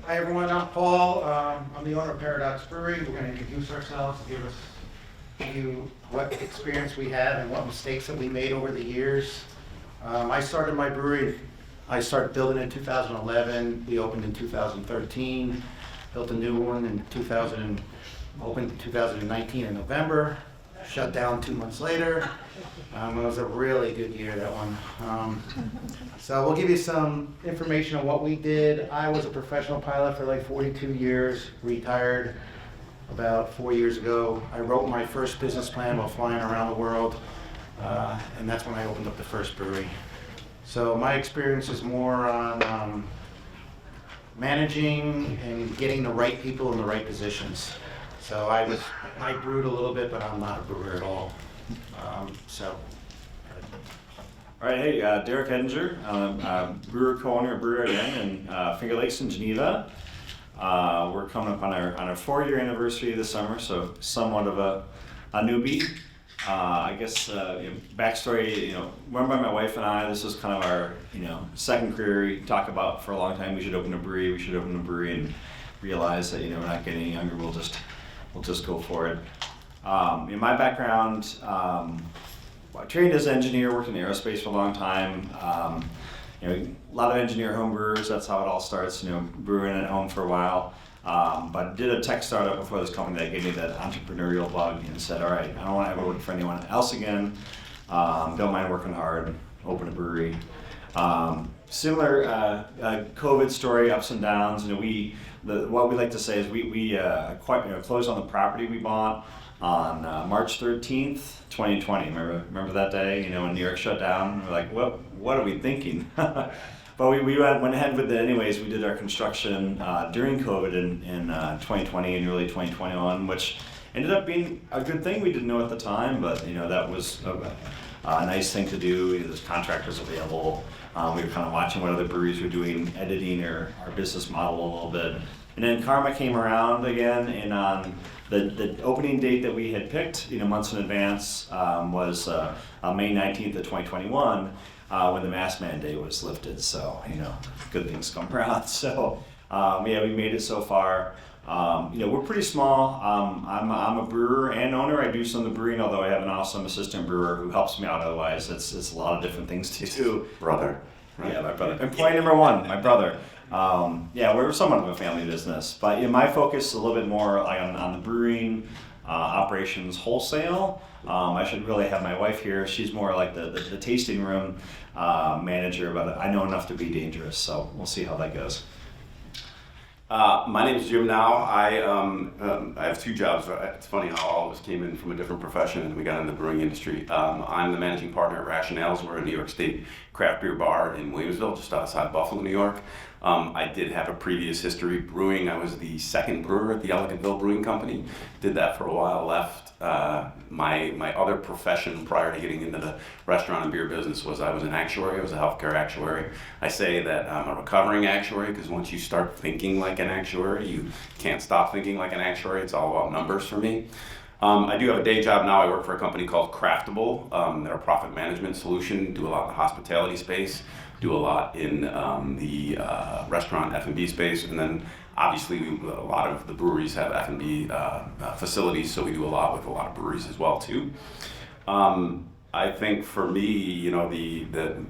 Hi everyone, I'm Paul. I'm the owner of Paradox Brewery. We're going to introduce ourselves and give you what experience we have and what mistakes that we made over the years. I started my brewery, I started building in 2011. We opened in 2013, built a new one in 2000, opened in 2019 in November, shut down 2 months later. It was a really good year, that one. So we'll give you some information on what we did. I was a professional pilot for like 42 years, retired about 4 years ago. I wrote my first business plan while flying around the world, and that's when I opened up the first brewery. So my experience is more on managing and getting the right people in the right positions. So I brewed a little bit, but I'm not a brewer at all. All right, hey, Derric Edinger, brewer co-owner of Brewery in Finger Lakes in Geneva. We're coming up on our 4-year anniversary this summer, so somewhat of a newbie. I guess backstory, run by my wife and I. This was kind of our second career. We talked about for a long time we should open a brewery, and realize that we're not getting any younger. We'll just go for it. In my background, I trained as an engineer, worked in aerospace for a long time. A lot of engineer home brewers, that's how it all starts, brewing at home for a while. But did a tech startup before this company that gave me that entrepreneurial bug and said, all right, I don't want to ever work for anyone else again. Don't mind working hard, open a brewery. Similar COVID story, ups and downs. What we like to say is we closed on the property we bought on March 13th, 2020. Remember that day? When New York shut down. We're like, what are we thinking? But we went ahead with it anyways. We did our construction during COVID in 2020 and early 2021, which ended up being a good thing. We didn't know at the time, but that was a nice thing to do. There's contractors available. We were kind of watching what other breweries were doing, editing our business model a little bit. And then Karma came around again, and on the opening date that we had picked, months in advance, was May 19th of 2021, when the mask mandate was lifted. So, good things come around. So, we made it so far. We're pretty small. I'm a brewer and owner. I do some of the brewing, although I have an awesome assistant brewer who helps me out. Otherwise, it's a lot of different things to do. Brother. Right? Yeah, my brother. Employee number one, my brother. We're somewhat of a family business, but my focus is a little bit more on the brewing, operations, wholesale. I should really have my wife here. She's more like the tasting room manager, but I know enough to be dangerous, so we'll see how that goes. My name is Jim now. I have 2 jobs. It's funny how all of us came in from a different profession and we got in the brewing industry. I'm the managing partner at Rationales. We're a New York State craft beer bar in Williamsville, just outside Buffalo, New York. I did have a previous history brewing. I was the second brewer at the Ellicottville Brewing Company. Did that for a while, left. My other profession prior to getting into the restaurant and beer business was I was an actuary. I was a healthcare actuary. I say that I'm a recovering actuary because once you start thinking like an actuary, you can't stop thinking like an actuary. It's all about numbers for me. I do have a day job now. I work for a company called Craftable. They're a profit management solution, do a lot in the hospitality space, do a lot in the restaurant F&B space, and then obviously a lot of the breweries have F&B facilities, so we do a lot with a lot of breweries as well too. I think for me,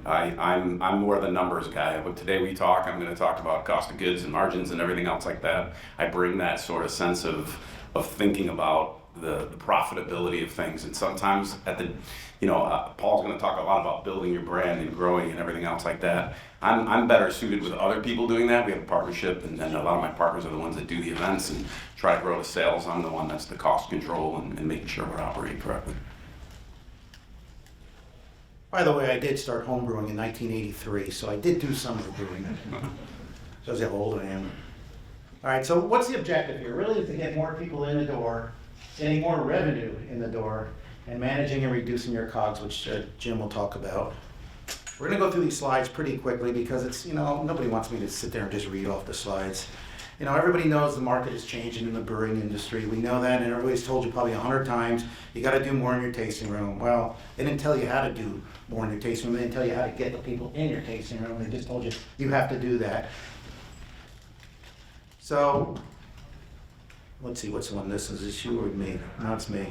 I'm more the numbers guy. But today I'm going to talk about cost of goods and margins and everything else like that. I bring that sort of sense of thinking about the profitability of things, and sometimes Paul's going to talk a lot about building your brand and growing and everything else like that. I'm better suited with other people doing that. We have a partnership, and a lot of my partners are the ones that do the events and try to grow the sales. I'm the one that's the cost control and making sure we're operating correctly. By the way, I did start home brewing in 1983, so I did do some of the brewing. Shows you how old I am. All right, so what's the objective here? Really is to get more people in the door, getting more revenue in the door, and managing and reducing your COGS, which Jim will talk about. We're going to go through these slides pretty quickly because it's, nobody wants me to sit there and just read off the slides. Everybody knows the market is changing in the brewing industry. We know that, and everybody's told you probably 100 times, you got to do more in your tasting room. Well, they didn't tell you how to do more in your tasting room. They didn't tell you how to get the people in your tasting room. They just told you, you have to do that. So, let's see, what's the one? This is you or me? No, it's me.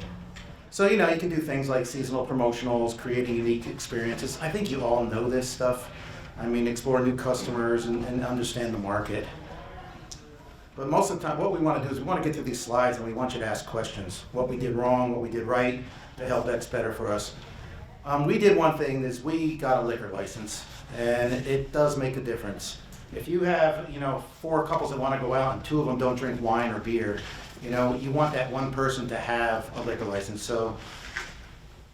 So, you know, you can do things like seasonal promotionals, creating unique experiences. I think you all know this stuff. I mean, explore new customers and understand the market. But most of the time, what we want to do is we want to get through these slides and we want you to ask questions. What we did wrong, what we did right, to help that's better for us. We did one thing is we got a liquor license, and it does make a difference. If you have, you know, 4 couples that want to go out and 2 of them don't drink wine or beer, you know, you want that one person to have a liquor license. So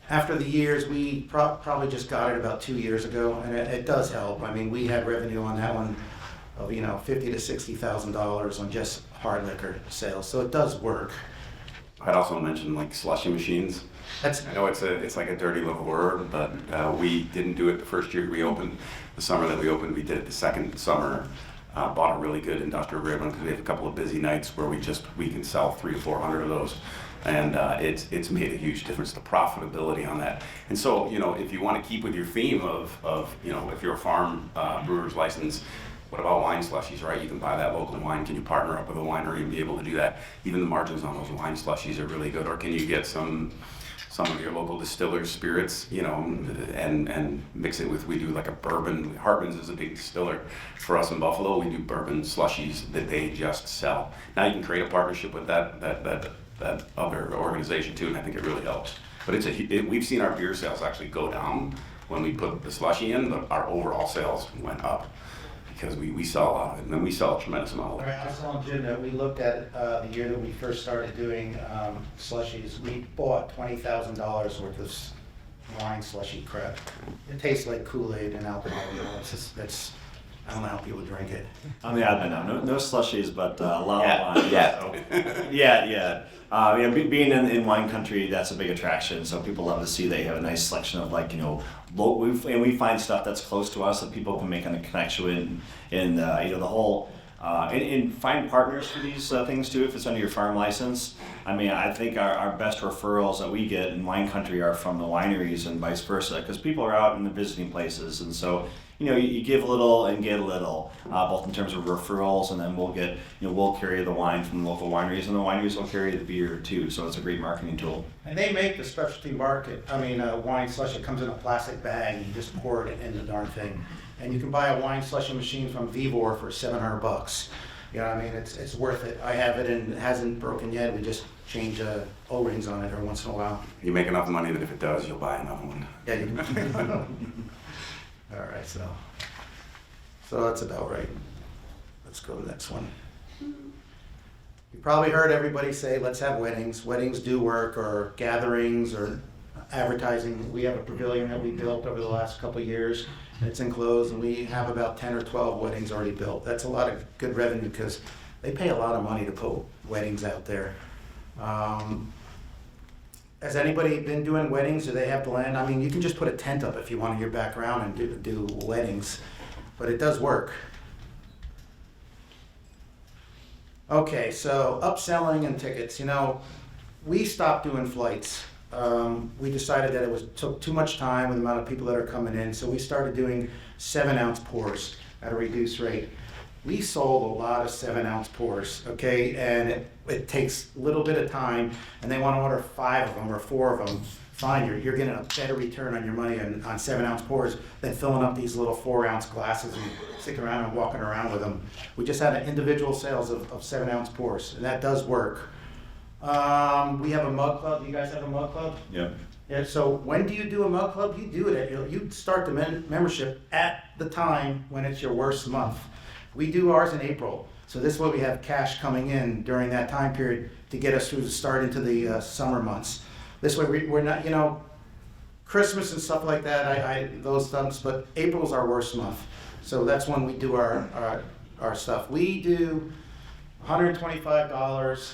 after the years, we probably just got it about 2 years ago, and it does help. I mean, we had revenue on that one of, you know, $50,000 to $60,000 on just hard liquor sales. So it does work. I'd also mention like slushy machines. I know it's like a dirty little word, but we didn't do it the first year we opened. The summer that we opened, we did it the second summer. Bought a really good industrial ribbon because we have a couple of busy nights where we can sell 300 to 400 of those, and it's made a huge difference. The profitability on that, and so you know if you want to keep with your theme of you know if you're a farm brewer's license. What about wine slushies, right? You can buy that local wine. Can you partner up with a winery and be able to do that? Even the margins on those wine slushies are really good. Or can you get some of your local distillers' spirits, you know, and mix it with, we do like a bourbon. Hartman's is a big distiller. For us in Buffalo, we do bourbon slushies that they just sell. Now you can create a partnership with that other organization too, and I think it really helps. But we've seen our beer sales actually go down when we put the slushy in, but our overall sales went up. Because we sell a lot of it, and then we sell a tremendous amount of it. All right, I was telling Jim that we looked at the year that we first started doing slushies. We bought $20,000 worth of wine slushy crap. It tastes like Kool-Aid and alcohol. You know, I don't know how people drink it. On the admin now, no slushies, but a lot of wine. Yeah. Yeah. Being in wine country, that's a big attraction. So people love to see they have a nice selection of like, you know, and we find stuff that's close to us that people can make a connection with, and you know the whole. And find partners for these things too if it's under your farm license. I mean, I think our best referrals that we get in wine country are from the wineries and vice versa, because people are out in the visiting places, and so you know you give a little and get a little, both in terms of referrals, and then we'll carry the wine from the local wineries, and the wineries will carry the beer too. So it's a great marketing tool. And they make the specialty wine slush. It comes in a plastic bag, and you just pour it in the darn thing. And you can buy a wine slushing machine from Vivor for $700. You know, I mean, it's worth it. I have it and it hasn't broken yet. We just change O-rings on it every once in a while. You make enough money that if it does, you'll buy another one. Yeah, you can. All right, so that's about right. Let's go to the next one. You probably heard everybody say, let's have weddings. Weddings do work, or gatherings, or advertising. We have a pavilion that we built over the last couple of years. It's enclosed, and we have about 10 or 12 weddings already built. That's a lot of good revenue because they pay a lot of money to put weddings out there. Has anybody been doing weddings? Do they have the land? I mean, you can just put a tent up if you want in your background and do weddings, but it does work. Okay, so upselling and tickets. You know, we stopped doing flights. We decided that it took too muit time with the amount of people that are coming in, so we started doing 7-ounce pours at a reduced rate. We sold a lot of 7-ounce pours, okay, and it takes a little bit of time, and they want to order 5 of them or 4 of them. Fine, you're getting a better return on your money on 7-ounce pours than filling up these little 4-ounce glasses and sticking around and walking around with them. We just had individual sales of 7-ounce pours, and that does work. We have a mug club. You guys have a mug club? Yep. Yeah, so when do you do a mug club? You do it you start the membership at the time when it's your worst month. We do ours in April. So this way we have cash coming in during that time period to get us through the start into the summer months. This way we're not, you know, Christmas and stuff like that, those stunts, but April's our worst month. So that's when we do our stuff. We do $125.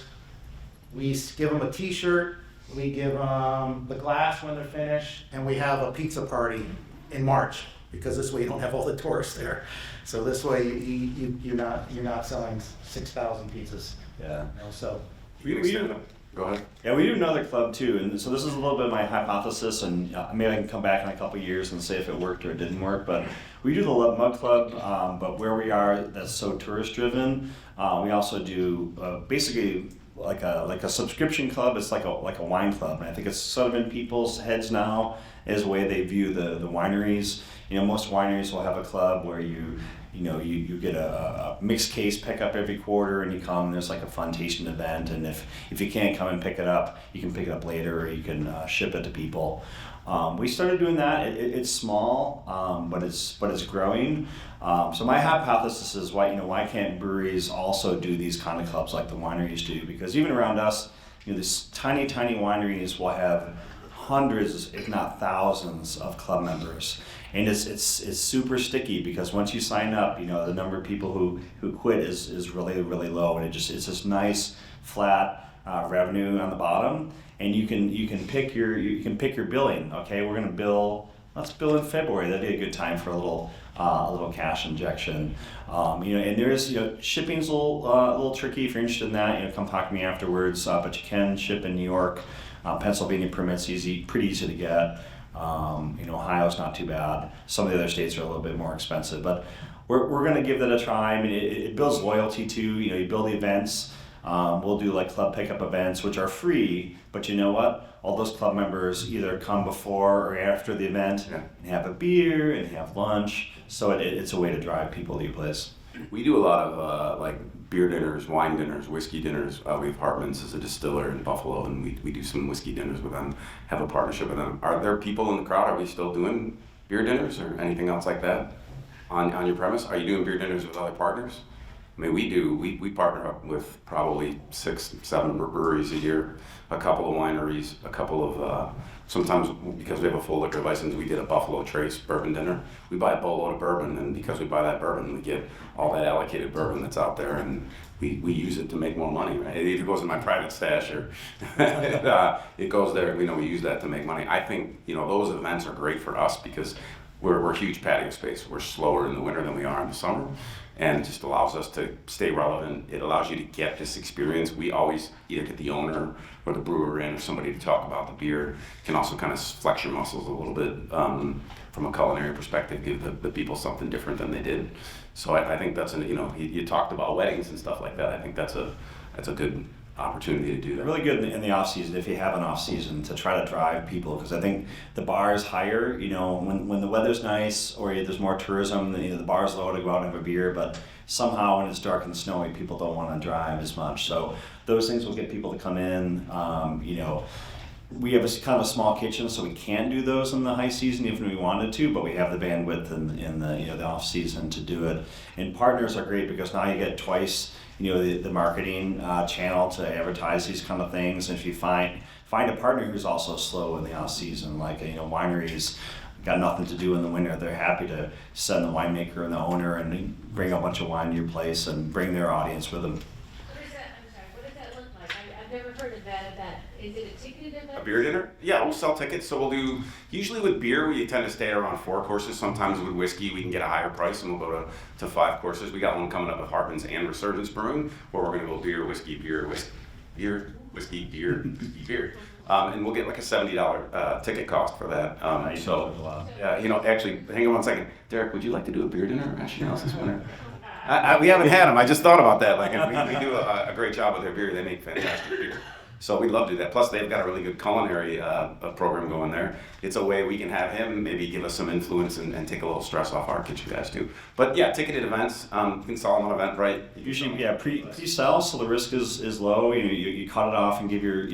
We give them a t-shirt, we give them the glass when they're finished, and we have a pizza party in March, because this way you don't have all the tourists there. So this way you're not selling 6,000 pizzas. Yeah. You know, so We can extend them. Go ahead. Yeah, we do another club too, and so this is a little bit of my hypothesis, and maybe I can come back in a couple of years and say if it worked or it didn't work. But we do the Mug Club, but where we are, that's so tourist driven. We also do basically like a subscription club. It's like a wine club, and I think it's sort of in people's heads now as the way they view the wineries. Most wineries will have a club where you get a mixed case pickup every quarter, and you come, and there's like a fun tasting event, and if you can't come and pick it up, you can pick it up later, or you can ship it to people. We started doing that. It's small, but it's growing. So my hypothesis is why can't breweries also do these kind of clubs like the wineries do? Because even around us, these tiny wineries will have hundreds, if not thousands, of club members. And it's super sticky, because once you sign up, the number of people who quit is really, really low, and it's this nice flat revenue on the bottom, and you can pick your billing. Okay, we're gonna bill. Let's bill in February. That'd be a good time for a little cash injection. And there's shipping's a little tricky. If you're interested in that, come talk to me afterwards. But you can ship in New York. Pennsylvania permits pretty easy to get. Ohio's not too bad. Some of the other states are a little bit more expensive, but we're going to give that a try. I mean, it builds loyalty too. You build the events. We'll do like club pickup events, which are free, but you know what? All those club members either come before or after the event and have a beer and have lunch. So it's a way to drive people to your place. We do a lot of like beer dinners, wine dinners, whiskey dinners. We have Hartman's as a distiller in Buffalo, and we do some whiskey dinners with them, have a partnership with them. Are there people in the crowd? Are we still doing beer dinners or anything else like that on your premise? Are you doing beer dinners with other partners? I mean, we do. We partner up with probably 6-7 breweries a year, a couple of wineries, a couple of, sometimes because we have a full liquor license, we did a Buffalo Trace bourbon dinner. We buy a boatload of bourbon, and because we buy that bourbon, we get all that allocated bourbon that's out there, and we use it to make more money, right? It either goes in my private stash or it goes there. We use that to make money. I think, those events are great for us because we're huge patio space. We're slower in the winter than we are in the summer, and it just allows us to stay relevant. It allows you to get this experience. We always either get the owner or the brewer in or somebody to talk about the beer. Can also kind of flex your muscles a little bit from a culinary perspective, give the people something different than they did. So I think that's you talked about weddings and stuff like that. I think that's a good opportunity to do that. Really good in the off season, if you have an off season, to try to drive people, because I think the bar is higher. When the weather's nice or there's more tourism, the bar's low to go out and have a beer. But somehow when it's dark and snowy, people don't want to drive as much. So those things will get people to come in. We have a kind of a small kitchen, so we can't do those in the high season even if we wanted to, but we have the bandwidth in the off season to do it. And partners are great because now you get twice the marketing channel to advertise these kind of things. And if you find a partner who's also slow in the off season, like wineries got nothing to do in the winter, they're happy to send the winemaker and the owner and bring a bunch of wine to your place and bring their audience with them. What does that look like? I've never heard of that event. Is it a ticketed event? A beer dinner? Yeah, we'll sell tickets. So we'll do, usually with beer, we tend to stay around 4 courses. Sometimes with whiskey, we can get a higher price and we'll go to 5 courses. We got one coming up with Hartman's and Resurgence Brewing, where we're going to go beer, whiskey, whiskey, beer. And we'll get like a $70 ticket cost for that. Actually, hang on one second. Derric, would you like to do a beer dinner at Rationale's this winter? We haven't had them. I just thought about that. We do a great job with their beer. They make fantastic beer. So we'd love to do that. Plus, they've got a really good culinary program going there. It's a way we can have him maybe give us some influence and take a little stress off our kitchen guys too. But yeah, ticketed events. You can sell them on Eventbrite. Usually, pre-sell, so the risk is low. You cut it off and give your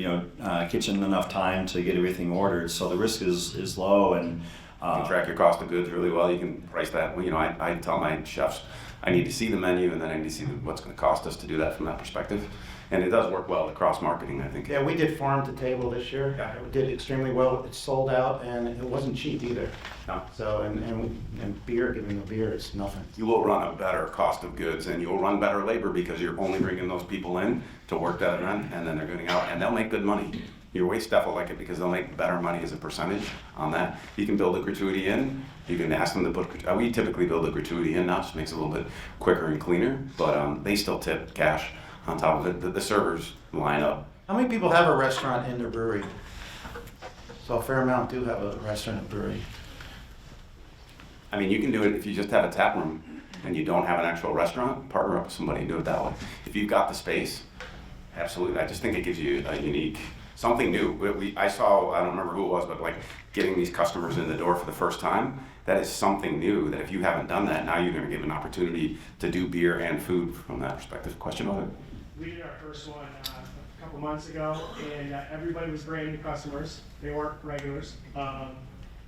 kitchen enough time to get everything ordered. So the risk is low, and you can track your cost of goods really well. You can price that. I tell my chefs, I need to see the menu, and then I need to see what's going to cost us to do that from that perspective. And it does work well, the cross-marketing, I think. Yeah, we did farm to table this year. Yeah. It did extremely well. It sold out, and it wasn't cheap either. No. So, and beer, giving a beer is nothing. You will run a better cost of goods, and you'll run better labor because you're only bringing those people in to work that event, and then they're going out, and they'll make good money. Your wait staff will like it because they'll make better money as a percentage on that. You can build a gratuity in. You can ask them to put, we typically build a gratuity in now, just makes it a little bit quicker and cleaner, but they still tip cash on top of it. The servers line up How many people have a restaurant in their brewery? So a fair amount do have a restaurant and brewery. I mean, you can do it if you just have a tap room and you don't have an actual restaurant, partner up with somebody and do it that way. If you've got the space, absolutely. I just think it gives you a unique, something new. I saw, I don't remember who it was, but like getting these customers in the door for the first time, that is something new that if you haven't done that, now you're going to give an opportunity to do beer and food from that perspective. Question on it? We did our first one a couple months ago, and everybody was brand new customers. They weren't regulars.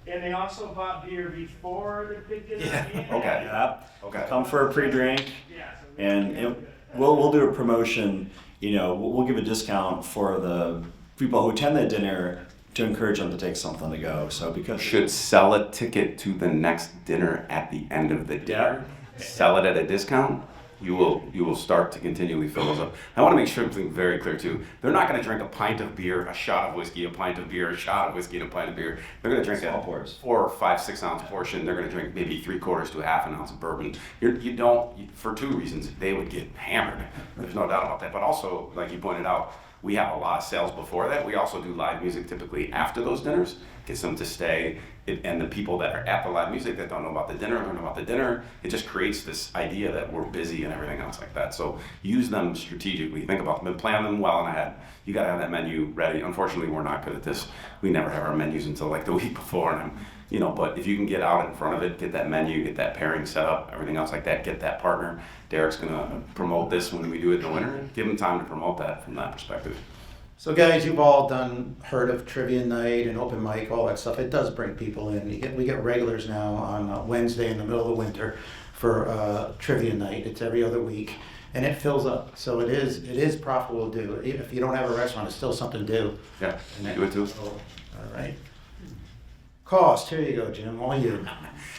And they also bought beer before the big dinner. Yeah, okay. Yeah. Okay. Come for a pre-drink, Yeah, so and we'll do a promotion. We'll give a discount for the people who attend the dinner to encourage them to take something to go. So because Should sell a ticket to the next dinner at the end of the dinner. Sell it at a discount. You will start to continually fill those up. I want to make sure something very clear too. They're not going to drink a pint of beer, a shot of whiskey, a pint of beer, a shot of whiskey, and a pint of beer. They're going to drink Small a pours. 4 or 5, 6 ounce portion. They're going to drink maybe 3/4 to a half an ounce of bourbon. You don't, for 2 reasons. They would get hammered. There's no doubt about that. But also, like you pointed out, we have a lot of sales before that. We also do live music typically after those dinners. Gets them to stay. And the people that are at the live music that don't know about the dinner, learn about the dinner. It just creates this idea that we're busy and everything else like that. So use them strategically. Think about them and plan them well in ahead. You got to have that menu ready. Unfortunately, we're not good at this. We never have our menus until like the week before. And but if you can get out in front of it, get that menu, get that pairing set up, everything else like that, get that partner. Derric's going to promote this when we do it in the winter. Give him time to promote that from that perspective. So guys, you've all heard of trivia night and open mic, all that stuff. It does bring people in. We get regulars now on Wednesday in the middle of the winter for trivia night. It's every other week, and it fills up. So it is profitable to do. If you don't have a restaurant, it's still something to do. Yeah, do it too. All right. Cost. Here you go, Jim. All you.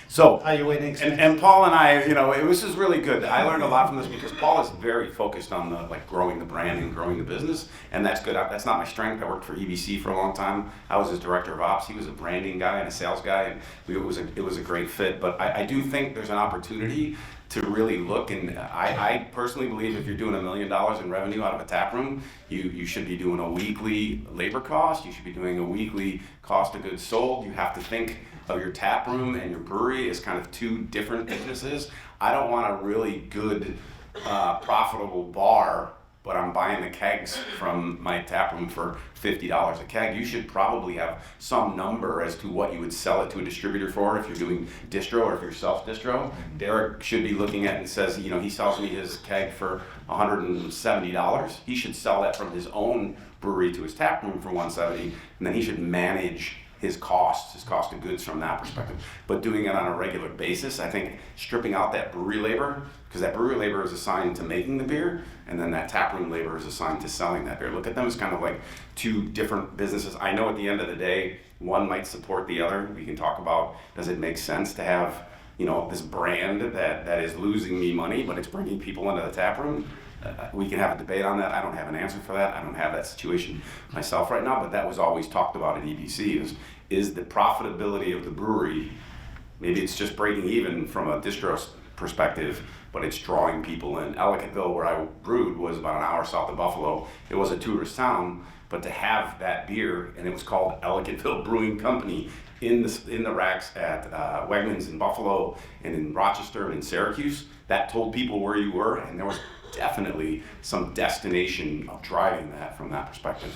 So, How you waiting? and Paul and I, this is really good. I learned a lot from this because Paul is very focused on growing the brand and growing the business, and that's good. That's not my strength. I worked for EBC for a long time. I was his director of ops. He was a branding guy and a sales guy, and it was a great fit. But I do think there's an opportunity to really look, and I personally believe if you're doing $1 million in revenue out of a tap room, you should be doing a weekly labor cost. You should be doing a weekly cost of goods sold. You have to think of your tap room and your brewery as kind of 2 different businesses. I don't want a really good, profitable bar, but I'm buying the kegs from my tap room for $50 a keg. You should probably have some number as to what you would sell it to a distributor for if you're doing distro or if you're self-distro. Derric should be looking at it and says, he sells me his keg for $170. He should sell that from his own brewery to his tap room for $170, and then he should manage his cost of goods from that perspective. But doing it on a regular basis, I think stripping out that brewery labor, because that brewery labor is assigned to making the beer, and then that taproom labor is assigned to selling that beer. Look at them as kind of like 2 different businesses. I know at the end of the day, one might support the other. We can talk about, does it make sense to have, this brand that is losing me money, but it's bringing people into the taproom? We can have a debate on that. I don't have an answer for that. I don't have that situation myself right now, but that was always talked about at EBC is the profitability of the brewery. Maybe it's just breaking even from a distro perspective, but it's drawing people in. Ellicottville, where I brewed, was about an hour south of Buffalo. It was a tourist town, but to have that beer, and it was called Ellicottville Brewing Company, in the racks at Wegmans in Buffalo and in Rochester and in Syracuse, that told people where you were, and there was definitely some destination of driving that from that perspective.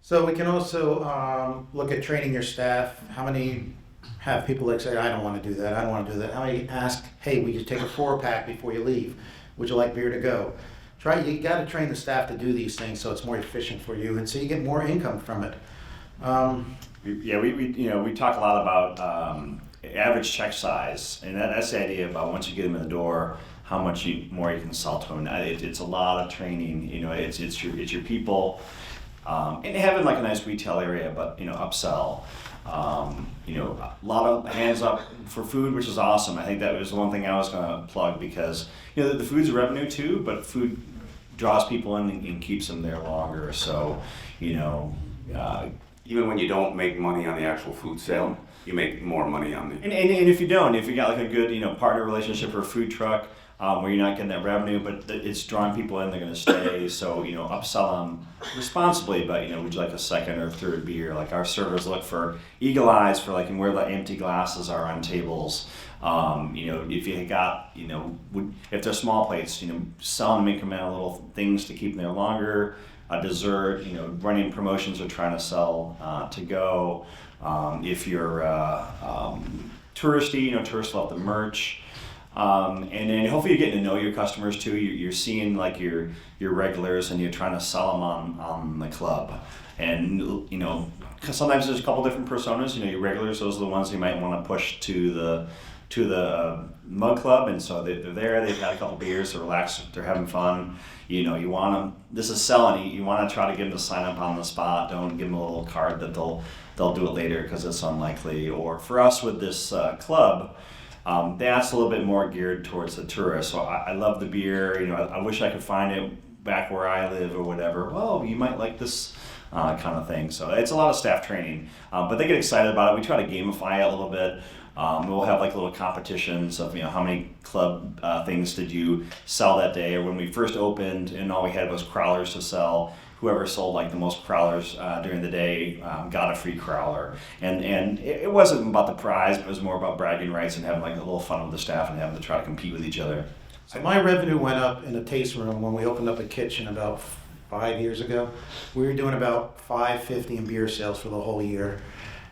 So we can also look at training your staff. How many have people that say, I don't want to do that, I don't want to do that? How many ask, hey, we just take a 4-pack before you leave? Would you like beer to go? You got to train the staff to do these things so it's more efficient for you, and so you get more income from it. We talk a lot about average check size, and that's the idea about once you get them in the door, how much more you can sell to them. It's a lot of training. It's your people, and having like a nice retail area, but upsell. A lot of hands up for food, which is awesome. I think that was the one thing I was going to plug because the food's a revenue too, but food draws people in and keeps them there longer. So even when you don't make money on the actual food sale, you make more money on the. And if you got like a good partner relationship or a food truck, where you're not getting that revenue, but it's drawing people in, they're going to stay. So, upsell them responsibly, but, would you like a second or third beer? Like our servers look for eagle eyes for like, and where the empty glasses are on tables. If you got, if they're small plates, selling them incremental little things to keep them there longer. A dessert, running promotions or trying to sell to go. If you're touristy, tourists love the merch. And then hopefully you're getting to know your customers too. You're seeing like your regulars and you're trying to sell them on the club. And, cause sometimes there's a couple different personas, your regulars, those are the ones you might want to push to the mug club, and so they're there, they've had a couple beers, they're relaxed, they're having fun. You want them, this is selling, you want to try to get them to sign up on the spot. Don't give them a little card that they'll do it later because it's unlikely. Or for us with this club, that's a little bit more geared towards the tourist. So I love the beer, I wish I could find it back where I live or whatever. Well, you might like this kind of thing. So it's a lot of staff training, but they get excited about it. We try to gamify it a little bit. We'll have like little competitions of how many club things did you sell that day, or when we first opened and all we had was crowlers to sell. Whoever sold like the most crowlers during the day got a free crowler, and it wasn't about the prize, but it was more about bragging rights and having like a little fun with the staff and having to try to compete with each other. So my revenue went up in the taste room when we opened up a kitchen about 5 years ago. We were doing about $550 in beer sales for the whole year,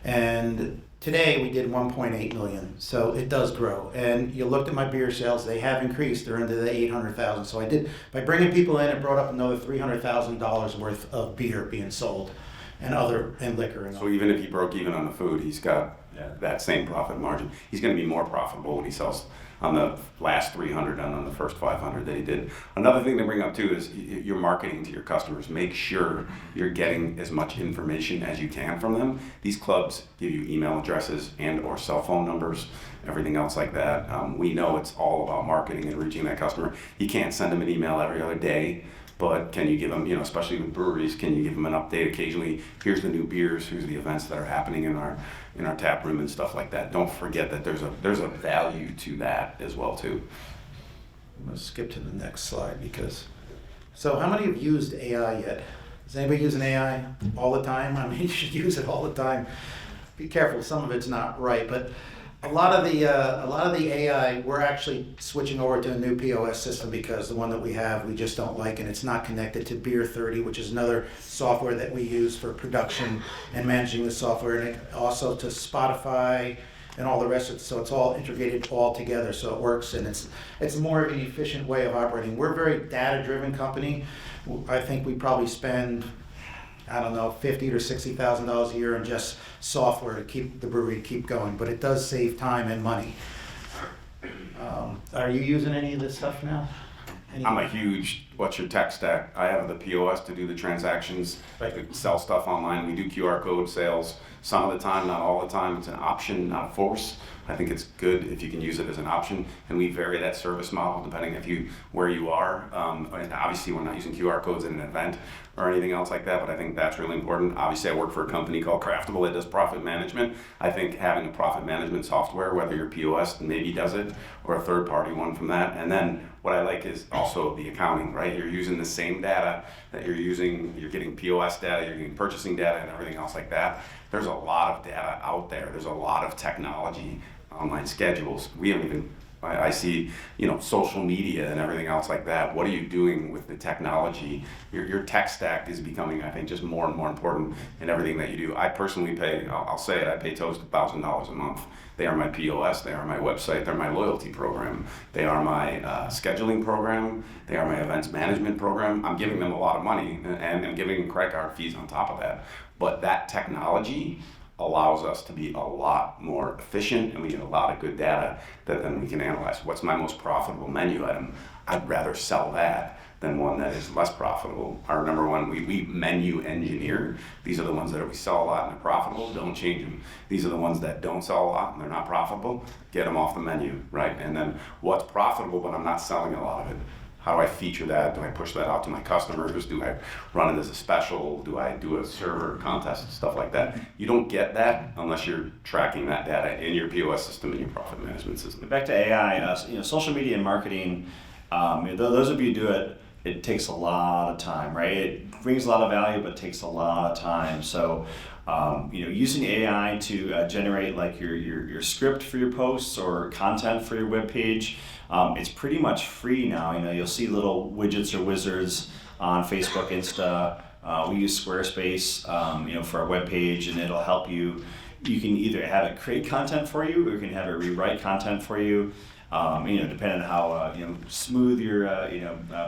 and today we did 1.8 million, so it does grow. And you looked at my beer sales; they have increased. They're into the 800,000. So I did, by bringing people in, it brought up another $300,000 worth of beer being sold, and liquor. And So even if he broke even on the food, he's got that same profit margin. He's going to be more profitable when he sells on the last 300 and on the first 500 that he did. Another thing to bring up too is your marketing to your customers. Make sure you're getting as much information as you can from them. These clubs give you email addresses and or cell phone numbers, everything else like that. We know it's all about marketing and reaching that customer. You can't send them an email every other day, but can you give them, especially with breweries, can you give them an update occasionally? Here's the new beers, here's the events that are happening in our tap room and stuff like that. Don't forget that there's a value to that as well too. I'm going to skip to the next slide so how many have used AI yet? Is anybody using AI all the time? I mean, you should use it all the time. Be careful, some of it's not right, but a lot of the AI, we're actually switching over to a new POS system because the one that we have, we just don't like, and it's not connected to Beer 30, which is another software that we use for production and managing the software, and also to Spotify and all the rest of it. So it's all integrated all together, so it works, and it's more of an efficient way of operating. We're a very data-driven company. I think we probably spend, I don't know, $50,000 or $60,000 a year in just software to keep the brewery going, but it does save time and money. Are you using any of this stuff now? I'm a huge, what's your tech stack? I have the POS to do the transactions, to sell stuff online. We do QR code sales some of the time, not all the time. It's an option, not a force. I think it's good if you can use it as an option, and we vary that service model depending where you are. And obviously, we're not using QR codes in an event or anything else like that, but I think that's really important. Obviously, I work for a company called Craftable that does profit management. I think having a profit management software, whether your POS maybe does it or a third-party one from that, and then what I like is also the accounting, right? You're using the same data that you're using, you're getting POS data, you're getting purchasing data and everything else like that. There's a lot of data out there. There's a lot of technology, online schedules. We don't even, I see, social media and everything else like that. What are you doing with the technology? Your tech stack is becoming, I think, just more and more important in everything that you do. I personally pay, I'll say it, I pay Toast $1,000 a month. They are my POS, they are my website, they're my loyalty program, they are my scheduling program, they are my events management program. I'm giving them a lot of money, and I'm giving credit card fees on top of that. But that technology allows us to be a lot more efficient, and we get a lot of good data that then we can analyze. What's my most profitable menu item? I'd rather sell that than one that is less profitable. Our number one, we menu engineer. These are the ones that we sell a lot and they're profitable, don't change them. These are the ones that don't sell a lot and they're not profitable, get them off the menu, right? And then what's profitable but I'm not selling a lot of it? How do I feature that? Do I push that out to my customers? Do I run it as a special? Do I do a server contest, stuff like that? You don't get that unless you're tracking that data in your POS system and your profit management system. Back to AI, social media and marketing. Those of you who do it, it takes a lot of time, right? It brings a lot of value, but takes a lot of time. So, using AI to generate like your script for your posts or content for your web page, it's pretty much free now. You'll see little widgets or wizards on Facebook, Insta. We use Squarespace, for our web page, and it'll help you. You can either have it create content for you, or you can have it rewrite content for you. Depending on how smooth your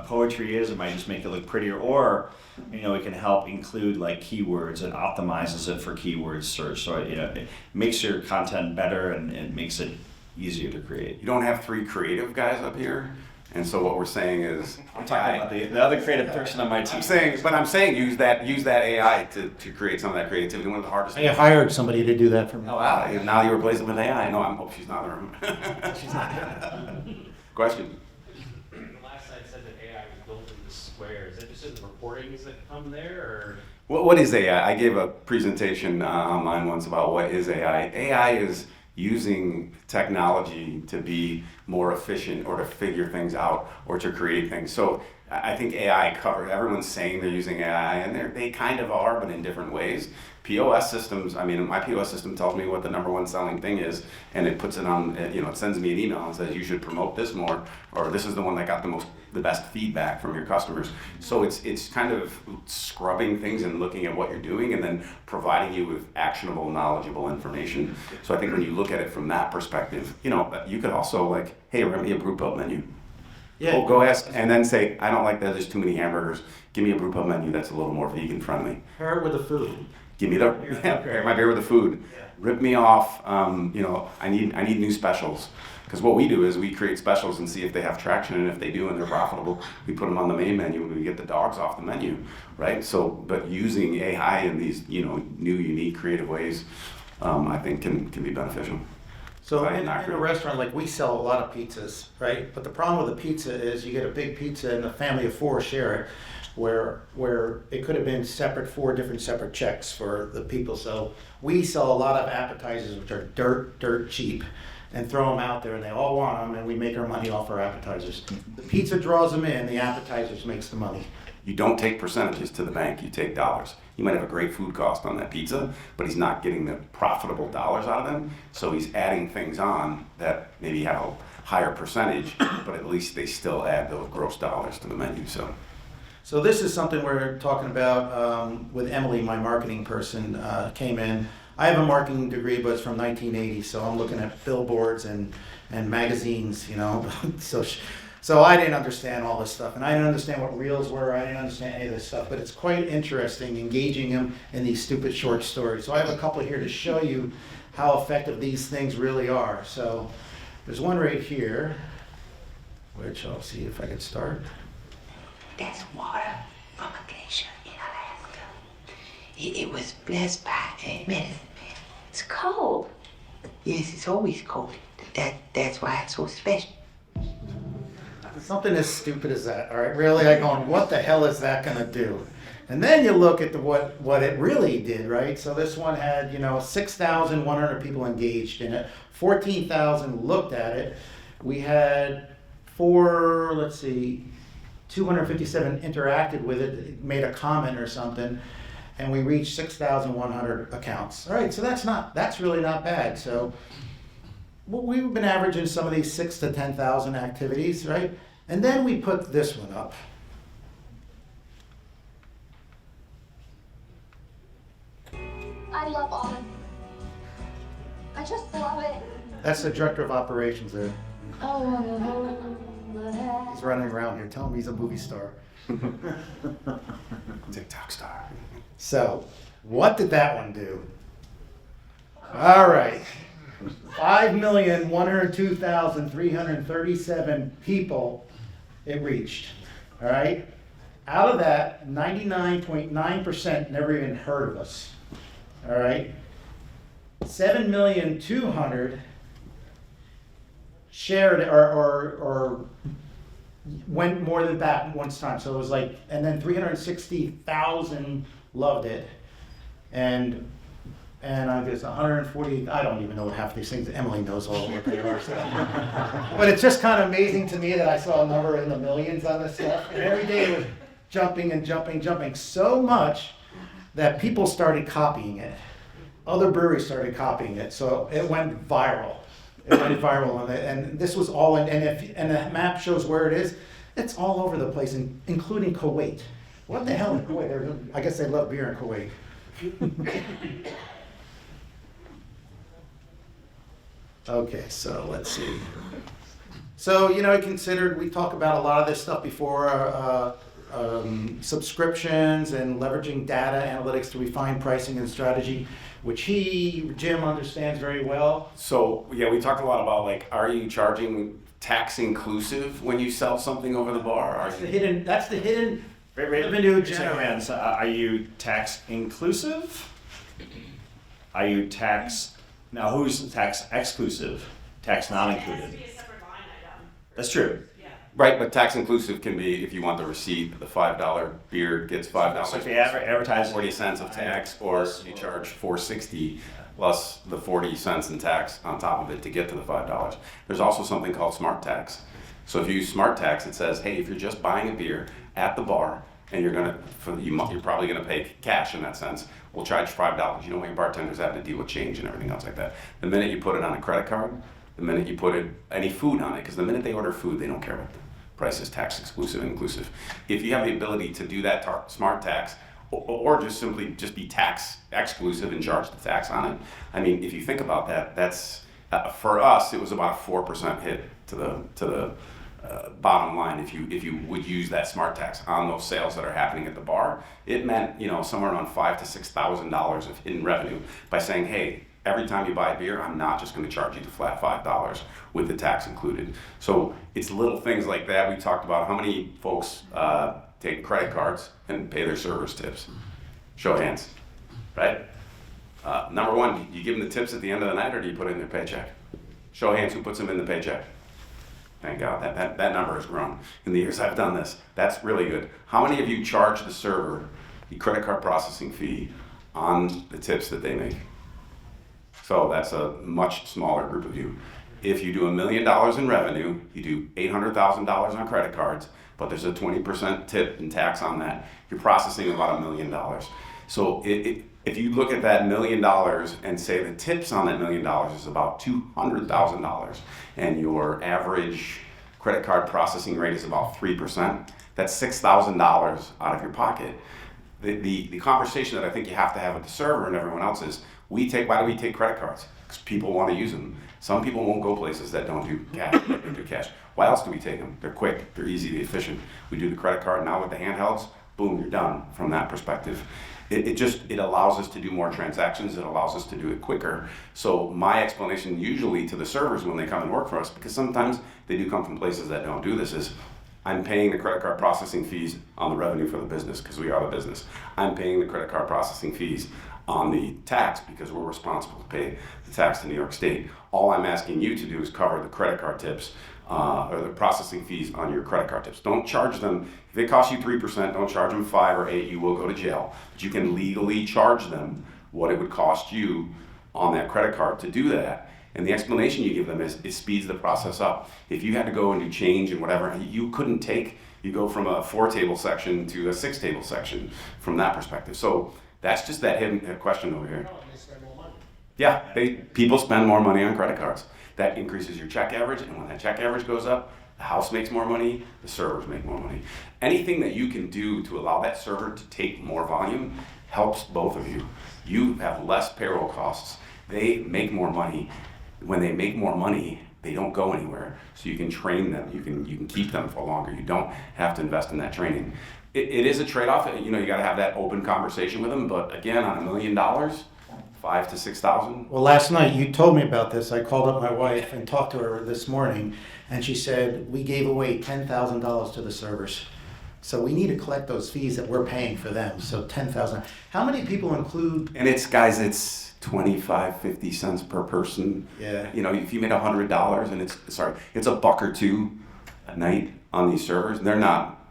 poetry is, it might just make it look prettier, or it can help include like keywords and optimizes it for keyword search. So it makes your content better and it makes it easier to create. You don't have 3 creative guys up here, and so what we're saying is, I'm talking about the other creative person on my team. I'm saying use that AI to create some of that creativity. One of the hardest. I hired somebody to do that for me. Oh wow! Now you replace it with AI. No, I hope she's not in the room. She's not here. Question. The last slide said that AI was built into Square. Is that just in the reportings that come there, or? What is AI? I gave a presentation online once about what is AI. AI is using technology to be more efficient or to figure things out or to create things. So I think AI covers, everyone's saying they're using AI, and they kind of are, but in different ways. POS systems, my POS system tells me what the number one selling thing is, and it puts it on, it sends me an email and says you should promote this more, or this is the one that got the best feedback from your customers. So it's kind of scrubbing things and looking at what you're doing and then providing you with actionable, knowledgeable information. So I think when you look at it from that perspective, you could also like, hey, rent me a brew pub menu. Yeah. Oh, go ask, and then say, I don't like that, there's too many hamburgers. Give me a brew pub menu that's a little more vegan friendly. Pair it with the food. Give me pair my beer with the food. Yeah. Rip me off. I need new specials. Because what we do is we create specials and see if they have traction, and if they do and they're profitable, we put them on the main menu and we get the dogs off the menu, right? So, but using AI in these new, unique, creative ways, I think can be beneficial. So Right, in not a really. restaurant, like we sell a lot of pizzas, right? But the problem with the pizza is you get a big pizza and the family of 4 share it, where it could have been 4 different separate checks for the people. So we sell a lot of appetizers which are dirt cheap, and throw them out there, and they all want them, and we make our money off our appetizers. The pizza draws them in, the appetizers makes the money. You don't take percentages to the bank, you take dollars. You might have a great food cost on that pizza, but he's not getting the profitable dollars out of them, so he's adding things on that maybe have a higher percentage, but at least they still add those gross dollars to the menu. So this is something we're talking about with Emily, my marketing person, came in. I have a marketing degree, but it's from 1980, so I'm looking at billboards and magazines, So I didn't understand all this stuff, and I didn't understand what reels were. I didn't understand any of this stuff, but it's quite interesting engaging them in these stupid short stories. So I have a couple here to show you how effective these things really are. So there's one right here, which I'll see if I can start. That's water from a glacier in Alaska. It was blessed by a medicine man. It's cold. Yes, it's always cold. That's why it's so special. Something as stupid as that, all right? Really, I'm going, what the hell is that gonna do? And then you look at what it really did, right? So this one had, 6,100 people engaged in it, 14,000 looked at it. We had 257 interacted with it, made a comment or something, and we reached 6,100 accounts. All right, so that's really not bad. So we've been averaging some of these 6,000 to 10,000 activities, right? And then we put this one up. I love autumn. I just love it. That's the director of operations there. Oh, He's running around here. Tell him he's a movie star. TikTok star. So, what did that one do? All right. 5,102,337 people it reached. All right. Out of that, 99.9% never even heard of us. All right. 7,200,000 shared or went more than that once time. So it was like, and then 360,000 loved it. And I guess 140, I don't even know what half these things, Emily knows all what they are. So. But it's just kind of amazing to me that I saw a number in the millions on this stuff. And every day it was jumping and jumping so much that people started copying it. Other breweries started copying it. So it went viral. And this was all in, and the map shows where it is. It's all over the place, including Kuwait. What the hell in Kuwait? I guess they love beer in Kuwait. Okay, so let's see. So, we talk about a lot of this stuff before, subscriptions and leveraging data analytics to refine pricing and strategy, which Jim understands very well. So, yeah, we talked a lot about, like, are you charging tax inclusive when you sell something over the bar? That's the hidden revenue generator. Are you tax inclusive? Are you tax, now who's tax exclusive? Tax not included? It has to be a separate line item. That's true. Yeah. Right, but tax inclusive can be, if you want the receipt, the $5 beer gets $5. So if you advertise 40 cents of tax, or you charge $4.60 plus the 40 cents in tax on top of it to get to the $5. There's also something called smart tax. So if you use smart tax, it says, hey, if you're just buying a beer at the bar and you're probably gonna pay cash in that sense, we'll charge $5. You know, when your bartenders have to deal with change and everything else like that. The minute you put it on a credit card, the minute you put any food on it, because the minute they order food, they don't care what the price is, tax exclusive, inclusive. If you have the ability to do that smart tax, or just simply be tax exclusive and charge the tax on it, I mean, if you think about that, that's for us, it was about a 4% hit to the bottom line. If you would use that smart tax on those sales that are happening at the bar, it meant somewhere around $5,000 to $6,000 of hidden revenue by saying, hey, every time you buy a beer, I'm not just going to charge you the flat $5 with the tax included. So it's little things like that. We talked about how many folks take credit cards and pay their servers tips. Show of hands, right? Number one, do you give them the tips at the end of the night, or do you put it in their paycheck? Show of hands, who puts them in the paycheck? Thank God, that number has grown in the years I've done this. That's really good. How many of you charge the server the credit card processing fee on the tips that they make? So that's a much smaller group of you. If you do $1 million in revenue, you do $800,000 on credit cards, but there's a 20% tip and tax on that, you're processing about $1 million. So if you look at that $1 million and say the tips on that $1 million is about $200,000, and your average credit card processing rate is about 3%, that's $6,000 out of your pocket. The conversation that I think you have to have with the server and everyone else is, why do we take credit cards? Because people want to use them. Some people won't go places that don't do cash. Why else do we take them? They're quick, they're easy, they're efficient. We do the credit card now with the handhelds, boom, you're done from that perspective. It allows us to do more transactions, it allows us to do it quicker. So my explanation usually to the servers when they come and work for us, because sometimes they do come from places that don't do this, is I'm paying the credit card processing fees on the revenue for the business, because we are the business. I'm paying the credit card processing fees on the tax because we're responsible to pay the tax to New York State. All I'm asking you to do is cover the credit card tips or the processing fees on your credit card tips. Don't charge them. If they cost you 3%, don't charge them 5 or 8, you will go to jail. But you can legally charge them what it would cost you on that credit card to do that. And the explanation you give them is it speeds the process up. If you had to go and do change and whatever, you couldn't you go from a 4-table section to a 6-table section from that perspective. So that's just that hidden question over here. Yeah, people spend more money on credit cards. That increases your check average, and when that check average goes up, the house makes more money, the servers make more money. Anything that you can do to allow that server to take more volume helps both of you. You have less payroll costs. They make more money. When they make more money, they don't go anywhere. So you can train them. You can keep them for longer. You don't have to invest in that training. It is a trade-off. You got to have that open conversation with them. But again, on $1 million, 5,000 to 6,000. Well, last night you told me about this. I called up my wife and talked to her this morning, and she said we gave away $10,000 to the servers. So we need to collect those fees that we're paying for them. So $10,000. How many people include? And it's 25, 50 cents per person. Yeah. If you made $100 and it's $1 or $2, at night on these servers. They're not,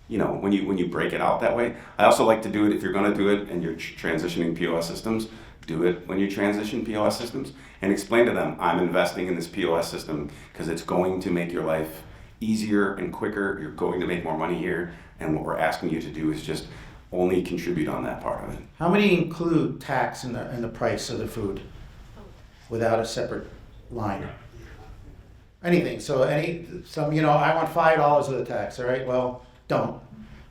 when you break it out that way. I also like to do it if you're going to do it and you're transitioning POS systems. Do it when you transition POS systems and explain to them, I'm investing in this POS system because it's going to make your life easier and quicker. You're going to make more money here, and what we're asking you to do is just only contribute on that part of it. How many include tax in the price of the food without a separate line? Anything, so I want $5 of the tax, all right, well, don't,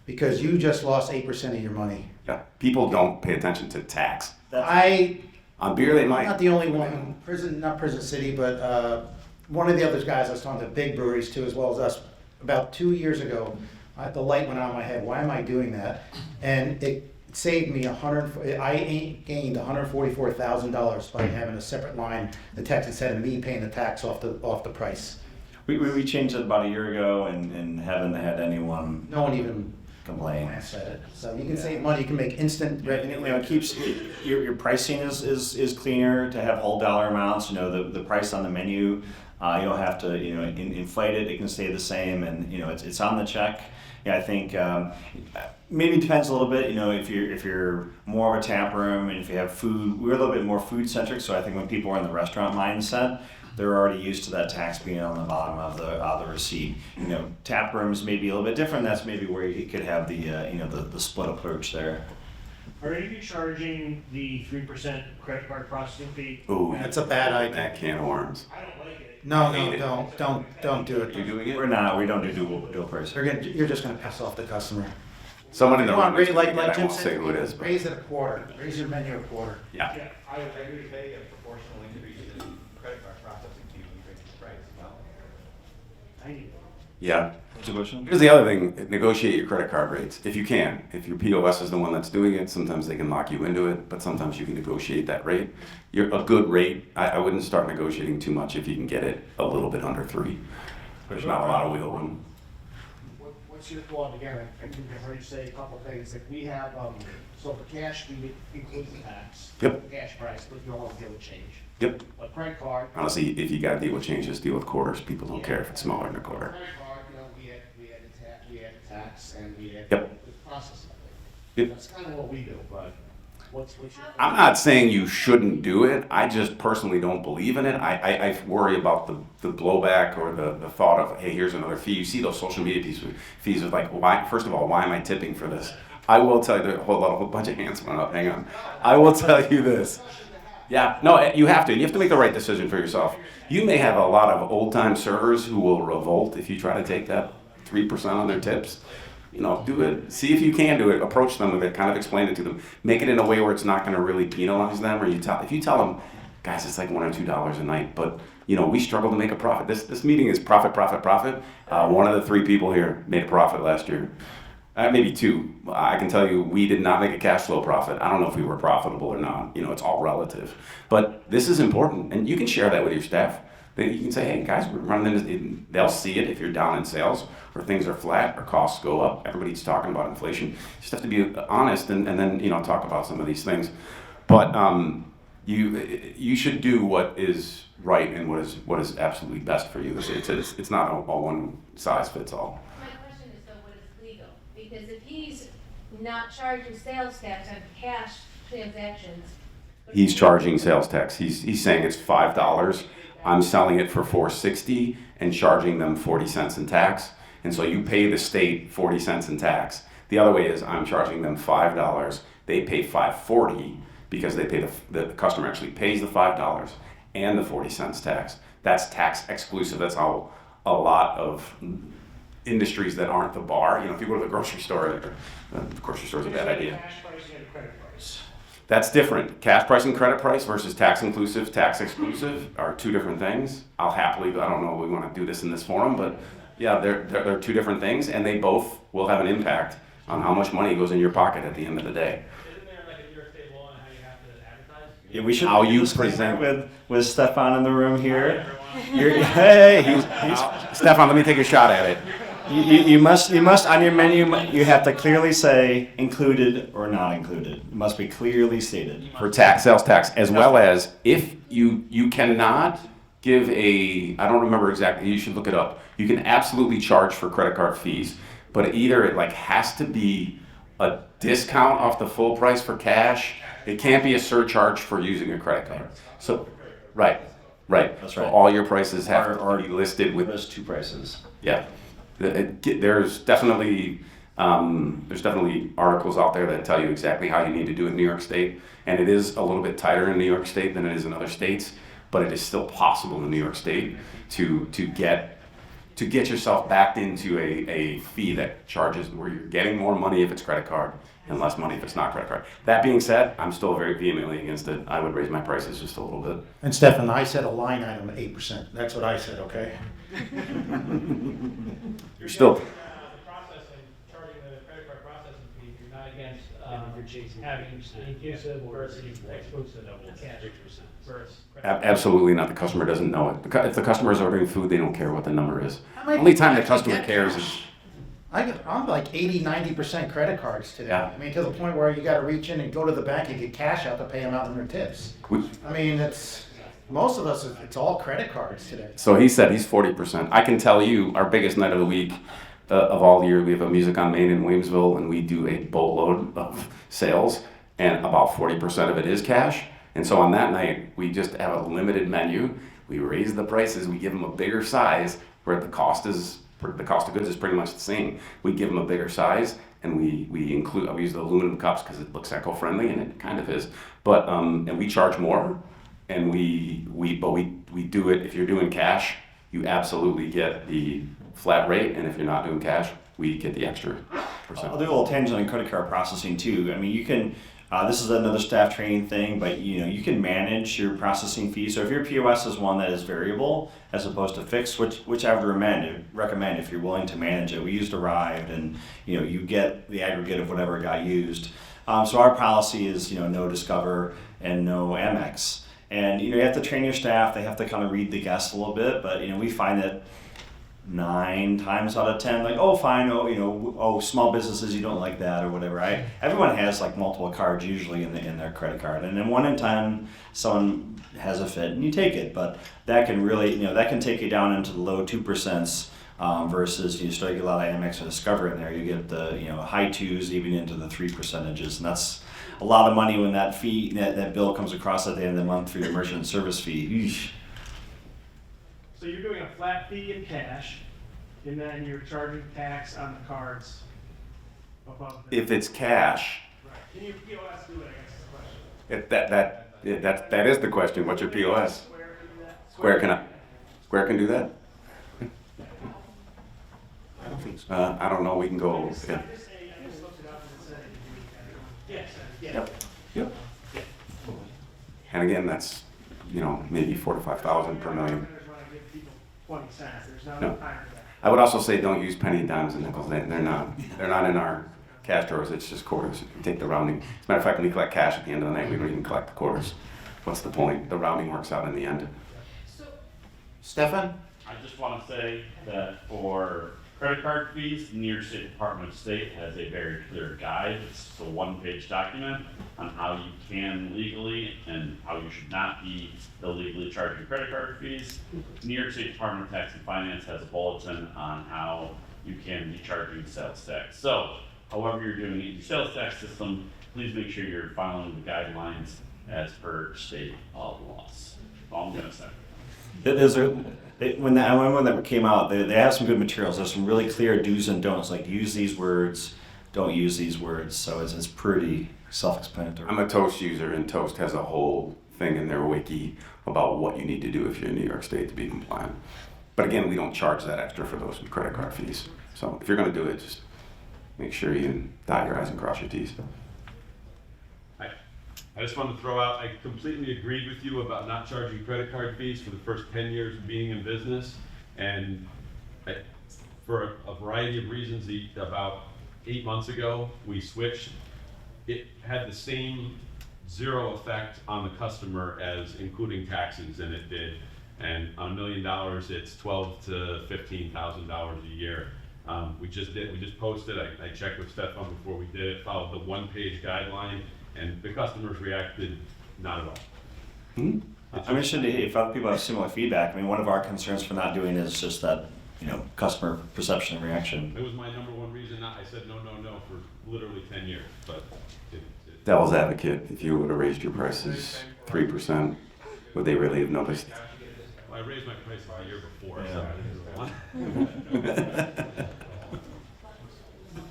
because you just lost 8% of your money. Yeah, people don't pay attention to tax. On beer, they I'm might. not the only one, not Prison City, but one of the other guys I was talking to, big breweries too, as well as us, about 2 years ago, the light went on in my head, why am I doing that? And it saved me I gained $144,000 by having a separate line, the tax, instead of me paying the tax off the price. We changed it about a year ago and haven't had anyone No one even complain. glanced at it. So you can save money, you can make instant revenue. It keeps your pricing is cleaner to have whole dollar amounts. The price on the menu, you don't have to inflate it. It can stay the same, and it's on the check. Yeah, I think maybe it depends a little bit. If you're more of a tap room and if you have food, we're a little bit more food centric. So I think when people are in the restaurant mindset, they're already used to that tax being on the bottom of the receipt. Tap rooms may be a little bit different. That's maybe where you could have the split approach there. Are any of you charging the 3% credit card processing fee? Ooh, That's a bad idea. that can of worms. I don't like it. No, Hate it. don't do it. You doing it? We don't do dual pricing. You're just gonna piss off the customer. Someone in the Come on, room. like I Jim won't say said, who it is. But raise it a quarter, raise your menu a quarter. yeah. Yeah, I would agree to pay a proportional increase in credit card processing fee when you raise the price. Well, I need it. Yeah. What's the question? Here's the other thing, negotiate your credit card rates. If you can. If your POS is the one that's doing it, sometimes they can lock you into it, but sometimes you can negotiate that rate. A good rate, I wouldn't start negotiating too much if you can get it a little bit under 3. There's not a lot of wiggle room. What's your thought again? I think I heard you say a couple of things. Like we have, so for cash, we include the tax. Yep. Cash price, but you don't want to deal with change. Yep. A credit card. Honestly, if you got to deal with changes, deal with quarters. People don't care if it's smaller than a quarter. Credit card, we add the tax and we add Yep. the processing. Yep. That's kind of what we do, but what's your? I'm not saying you shouldn't do it. I just personally don't believe in it. I worry about the blowback or the thought of, hey, here's another fee. You see those social media fees of like, why? First of all, why am I tipping for this? I will tell you, a whole bunch of hands went up. Hang on. I will tell you this. Yeah, no, you have to. You have to make the right decision for yourself. You may have a lot of old-time servers who will revolt if you try to take that 3% on their tips. Do it. See if you can do it. Approach them with it. Kind of explain it to them. Make it in a way where it's not going to really penalize them. Or if you tell them, guys, it's like $1 or $2 a night, but we struggle to make a profit. This meeting is profit, profit, profit. One of the 3 people here made a profit last year. Maybe 2. I can tell you we did not make a cash flow profit. I don't know if we were profitable or not. It's all relative. But this is important, and you can share that with your staff. Then you can say, hey, guys, we're running this. They'll see it if you're down in sales or things are flat or costs go up. Everybody's talking about inflation. You just have to be honest and then talk about some of these things. But you should do what is right and what is absolutely best for you. It's not all one size fits all. My question is though, what is legal? Because if he's not charging sales tax on cash transactions. He's charging sales tax. He's saying it's $5. I'm selling it for $4.60 and charging them 40 cents in tax. And so you pay the state 40 cents in tax. The other way is I'm charging them $5. They pay $5.40 because they pay the customer actually pays the $5 and the 40 cents tax. That's tax exclusive. That's how a lot of industries that aren't the bar. If you go to the grocery store, the grocery store is a bad idea. Cash price and credit price. That's different. Cash price and credit price versus tax inclusive, tax exclusive are 2 different things. I don't know if we want to do this in this forum, but yeah, they're 2 different things, and they both will have an impact on how much money goes in your pocket at the end of the day. isn't there like a New York State law on how you have to advertise? Yeah, we should How do you this present- with Stefan in the room here. He's Stefan, let me take a shot at it. You must on your menu you have to clearly say included or not included. It must be clearly stated. For sales tax, as well as if you cannot give I don't remember exactly, you should look it up. You can absolutely charge for credit card fees, but either it like has to be a discount off the full price for cash. It can't be a surcharge for using a credit card. So, right. That's So right. all your prices have to Or be listed with. There's two prices. Yeah, there's definitely articles out there that tell you exactly how you need to do it in New York State, and it is a little bit tighter in New York State than it is in other states, but it is still possible in New York State to get yourself backed into a fee that charges where you're getting more money if it's credit card and less money if it's not credit card. That being said, I'm still very vehemently against it. I would raise my prices just a little bit. And Stefan, I said a line item of 8%. That's what I said, okay? You're still. The processing, charging the credit card processing fee, you're not against, having inclusive versus exclusive cash versus credit. Absolutely not. The customer doesn't know it. If the customer is ordering food, they don't care what the number is. How many Only time the people customer actually cares get is. I'm like 80-90% credit cards today. Yeah. I mean, to the point where you got to reach in and go to the bank and get cash out to pay them out in their tips. We- I mean, most of us, it's all credit cards today. So he said he's 40%. I can tell you our biggest night of the week of all year, we have a Music on Main in Williamsville, and we do a boatload of sales, and about 40% of it is cash. And so on that night, we just have a limited menu. We raise the prices. We give them a bigger size where the cost of goods is pretty much the same. We give them a bigger size, and we use the aluminum cups because it looks eco-friendly, and it kind of is. But and we charge more, and we do it. If you're doing cash, you absolutely get the flat rate, and if you're not doing cash, we get the extra percent. I'll do a little tangent on credit card processing too. I mean, you can. This is another staff training thing, but you can manage your processing fee. So if your POS is one that is variable as opposed to fixed, which I would recommend if you're willing to manage it. We used Arrived, and you get the aggregate of whatever got used. So our policy is no Discover and no Amex, and you have to train your staff. They have to kind of read the guests a little bit, but we find that 9 times out of 10, like, oh, fine, small businesses, you don't like that or whatever. Everyone has like multiple cards usually in their credit card, and then 1 in 10, someone has a fit and you take it, but that can really, that can take you down into the low 2%, versus you start to get a lot of Amex or Discover in there, you get the high 2s, even into the 3%, and that's a lot of money when that fee, that bill comes across at the end of the month through your merchant service fee. Eesh. So you're doing a flat fee in cash, and then you're charging tax on the cards above that. If it's cash, Right. Can your POS do it, I guess is the question. that is the question. What's your POS? Square can do that? Square can do that? I don't think so. I don't know. We can go. I just looked it up and it said it could do it. Yes. Yep. And again, that's maybe 4,000 to 5,000 per million. Vendors want to give people 20 cents. There's not No. enough time for that. I would also say don't use penny, dimes, and nickels. They're not in our cash drawers. It's just quarters. You take the rounding. As a matter of fact, when we collect cash at the end of the night, we don't even collect the quarters. What's the point? The rounding works out in the end. Stefan? I just want to say that for credit card fees, the New York State Department of State has a very clear guide. It's a 1-page document on how you can legally and how you should not be illegally charging credit card fees. New York State Department of Tax and Finance has a bulletin on how you can be charging sales tax. So, however you're doing it in your sales tax system, please make sure you're following the guidelines as per state laws. That's all I'm going to say. When that came out, they have some good materials. There's some really clear do's and don'ts, like use these words, don't use these words. So it's pretty self-explanatory. I'm a Toast user, and Toast has a whole thing in their wiki about what you need to do if you're in New York State to be compliant. But again, we don't charge that extra for those credit card fees. So if you're going to do it, just make sure you dot your I's and cross your T's. I just want to throw out, I completely agreed with you about not charging credit card fees for the first 10 years of being in business. And for a variety of reasons, about 8 months ago, we switched. It had the same zero effect on the customer as including taxes, and it did. And on $1 million, it's $12,000 to $15,000 a year. We just posted, I checked with Stefan before we did it, followed the 1-page guideline, and the customers reacted not at all. I'm interested if other people have similar feedback. I mean, one of our concerns for not doing it is just that customer perception and reaction. It was my number one reason. I said no for literally 10 years, but Devil's advocate, if you would have raised your prices 3%, would they really have noticed? well, I raised my prices the year before, so I didn't want.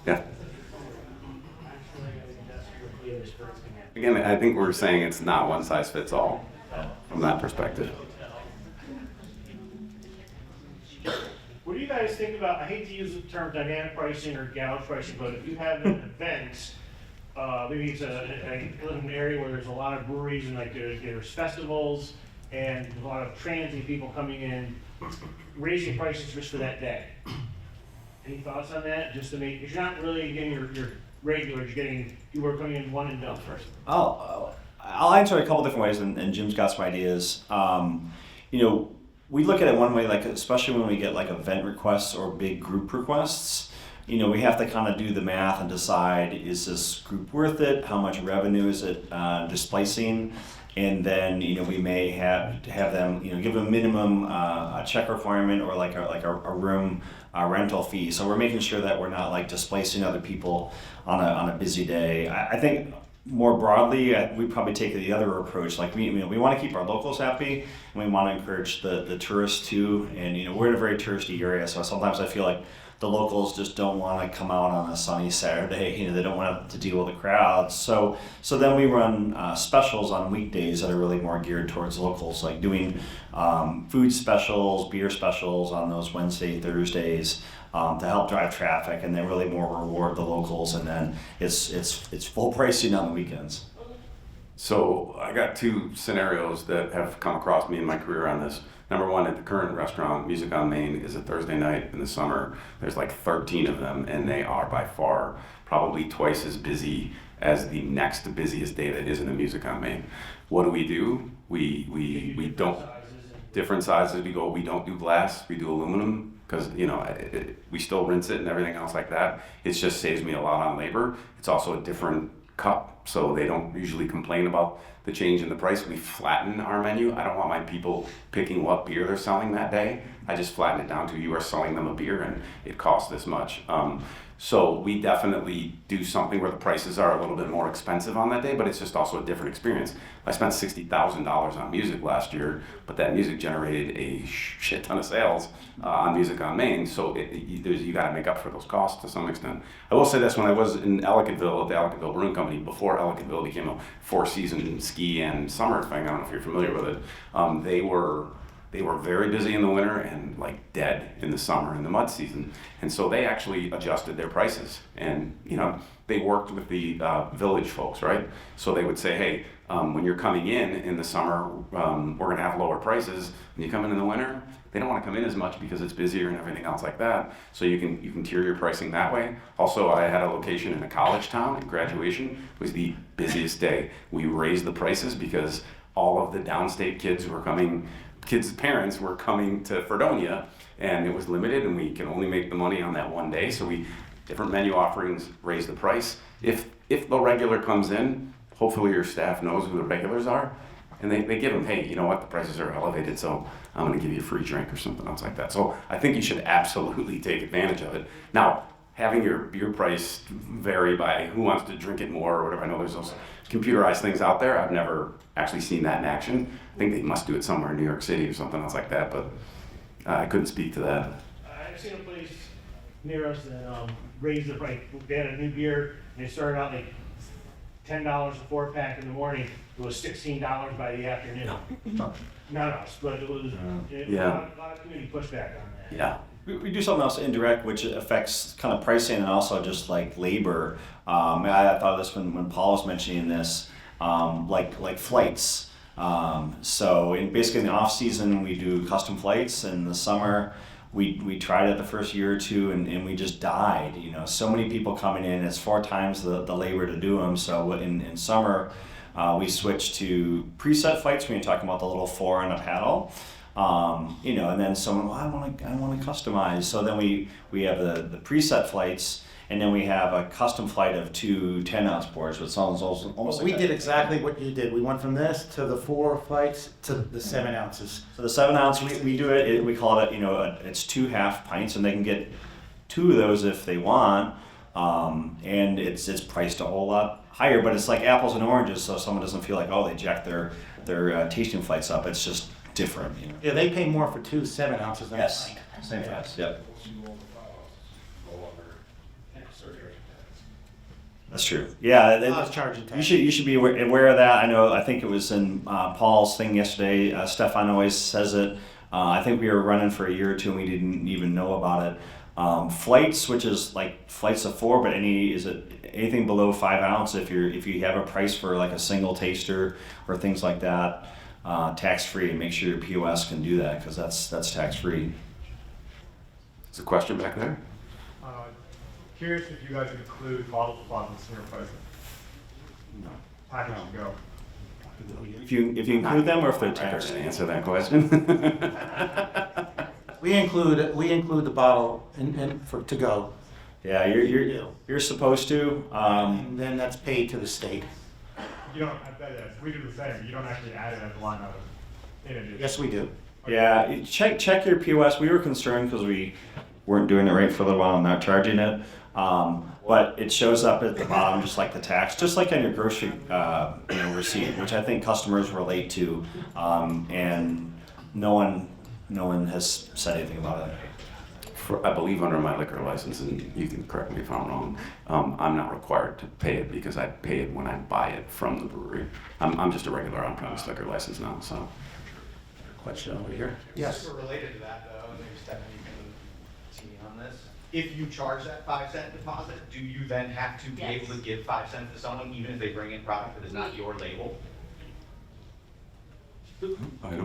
Yeah. Again, I think we're saying it's not one size fits all from that perspective. What do you guys think about, I hate to use the term dynamic pricing or gallon pricing, but if you have an event, maybe it's an area where there's a lot of breweries and like there's festivals and a lot of transient people coming in, raising prices just for that day. Any thoughts on that? Just to make, because you're not really getting your regulars, you're getting people who are coming in one and done first. I'll answer it a couple different ways, and Jim's got some ideas. We look at it one way, like especially when we get like event requests or big group requests. We have to kind of do the math and decide, is this group worth it? How much revenue is it displacing? And then we may have them give a minimum a check requirement or like a room rental fee. So we're making sure that we're not like displacing other people on a busy day. I think more broadly, we probably take the other approach. Like we want to keep our locals happy, and we want to encourage the tourists too. And we're in a very touristy area, so sometimes I feel like the locals just don't want to come out on a sunny Saturday. They don't want to deal with the crowds. So then we run specials on weekdays that are really more geared towards locals, like doing food specials, beer specials on those Wednesday, Thursdays to help drive traffic, and then really more reward the locals. And then it's full pricing on the weekends. So I got two scenarios that have come across me in my career on this. Number one, at the current restaurant, Music on Main is a Thursday night in the summer. There's like 13 of them, and they are by far probably twice as busy as the next busiest day that isn't a Music on Main. What do? We don't, different sizes. We don't do glass, we do aluminum, because we still rinse it and everything else like that. It just saves me a lot on labor. It's also a different cup, so they don't usually complain about the change in the price. We flatten our menu. I don't want my people picking what beer they're selling that day. I just flatten it down to, you are selling them a beer and it costs this much. So we definitely do something where the prices are a little bit more expensive on that day, but it's just also a different experience. I spent $60,000 on music last year, but that music generated a shit ton of sales on Music on Main, so you got to make up for those costs to some extent. I will say this, when I was in Ellicottville at the Ellicottville Brewing Company, before Ellicottville became a 4-season ski and summer thing, I don't know if you're familiar with it, they were very busy in the winter and like dead in the summer in the mud season. And so they actually adjusted their prices, and they worked with the village folks, right? So they would say, hey, when you're coming in the summer, we're gonna have lower prices. When you come in the winter, they don't want to come in as much because it's busier and everything else like that. So you can tier your pricing that way. Also, I had a location in a college town, and graduation was the busiest day. We raised the prices because all of the downstate kids parents were coming to Fredonia, and it was limited, and we can only make the money on that one day. So different menu offerings, raise the price. If the regular comes in, hopefully your staff knows who the regulars are, and they give them, hey, you know what, the prices are elevated, so I'm gonna give you a free drink or something else like that. So I think you should absolutely take advantage of it. Now, having your beer price vary by who wants to drink it more or whatever, I know there's those computerized things out there. I've never actually seen that in action. I think they must do it somewhere in New York City or something else like that, but I couldn't speak to that. I've seen a place near us that raised the price. They had a new beer, and they started out like $10 a 4-pack in the morning. It was $16 by the afternoon. Not us, but it was a lot of community pushback on that. Yeah. We do something else indirect, which affects kind of pricing and also just like labor. I thought of this when Paul was mentioning this, like flights. So basically in the off season we do custom flights. In the summer we tried it the first year or two, and we just died. So many people coming in, it's 4 times the labor to do them. So in summer we switched to preset flights when you're talking about the little 4 on a paddle. And then someone, I want to customize. So then we have the preset flights, and then we have a custom flight of two 10-ounce boards, which sounds almost We like did that. exactly what you did. We went from this to the 4 flights to the 7 ounces. So the 7-ounce, we do it, we call it, it's 2 half pints, and they can get 2 of those if they want. And it's priced a whole lot higher, but it's like apples and oranges, so someone doesn't feel like, oh, they jacked their tasting flights up. It's just different, Yeah, they pay more for 2 7 ounces than a Yes, pint. same price. Yep, that's true. Yeah, I was charging 10. you should be aware of that. I think it was in Paul's thing yesterday. Stefan always says it. I think we were running for a year or two and we didn't even know about it. Flights, which is like flights of 4, but anything below 5 ounce, if you have a price for like a single taster or things like that, tax free, and make sure your POS can do that, because that's tax free. There's a question back there. Curious if you guys include bottle deposits in your pricing. No. Package to go. If you include them, or if they're I tax can free. answer that question. We include the bottle for to go. Yeah, you're supposed to. And then that's paid to the state. You don't, I bet yes, we do the same. You don't actually add it as a line item in addition. Yes, we do. Yeah, you check your POS. We were concerned because we weren't doing it right for a little while and not charging it. But it shows up at the bottom, just like the tax, just like on your grocery receipt, which I think customers relate to, and no one has said anything about it. I believe under my liquor license, and you can correct me if I'm wrong, I'm not required to pay it because I pay it when I buy it from the brewery. I'm just a regular on-premise liquor license now, so. Question over here. Yes. Super related to that though, maybe Stephanie can see me on this. If you charge that 5-cent deposit, do you then have to be able to give 5 cents to someone even if they bring in product that is not your label?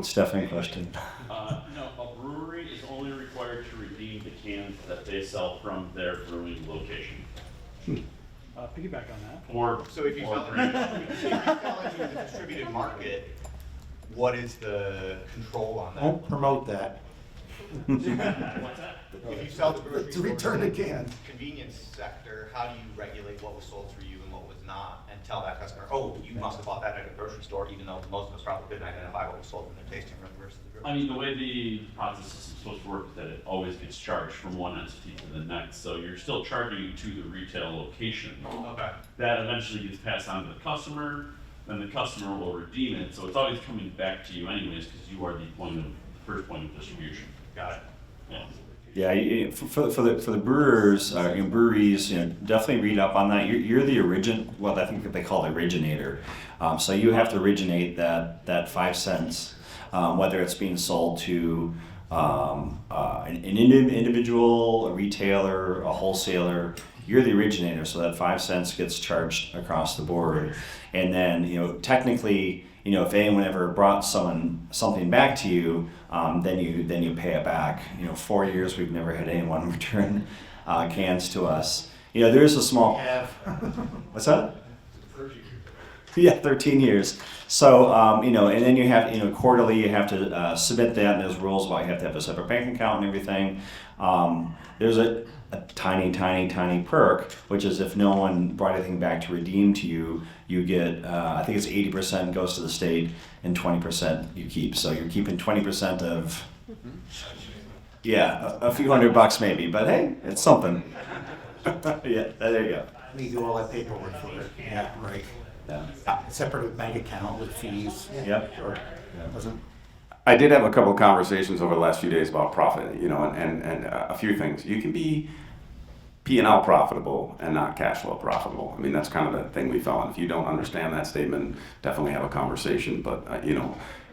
Stephanie, question. No, a brewery is only required to redeem the cans that they sell from their brewing location. Piggyback on that. Or So if you sell it into the distributed market, what is the control on that? Don't promote that. What's that? If you sell the grocery To return the can. convenience sector, how do you regulate what was sold through you and what was not, and tell that customer, oh, you must have bought that at a grocery store, even though most of us probably couldn't identify what was sold in their tasting room versus the grocery. I mean, the way the deposit system's supposed to work is that it always gets charged from one entity to the next, so you're still charging to the retail location. Okay. That eventually gets passed on to the customer, then the customer will redeem it, so it's always coming back to you anyways, because you are the first point of distribution. Got it. Yeah. Yeah, for the brewers, breweries, definitely read up on that. You're the I think they call it originator. So you have to originate that 5 cents, whether it's being sold to an individual, a retailer, a wholesaler. You're the originator, so that 5 cents gets charged across the board. And then, technically, if anyone ever brought something back to you, then you pay it back. 4 years we've never had anyone return cans to us. There is a small. What's that? 13. Yeah, 13 years. So and then you have quarterly you have to submit that, and there's rules about you have to have a separate bank account and everything. There's a tiny perk, which is if no one brought anything back to redeem to you, you get, I think it's 80% goes to the state and 20% you keep. So you're keeping 20% of, a few $100 maybe, but hey, it's something. Yeah, there you go. We do all that paperwork for it. Yeah, right. Yeah. Separate bank account with fees. Yep. Sure. Doesn't. I did have a couple of conversations over the last few days about profit, and a few things. You can be P&L profitable and not cash flow profitable. I mean, that's kind of the thing we found. If you don't understand that statement, definitely have a conversation. But,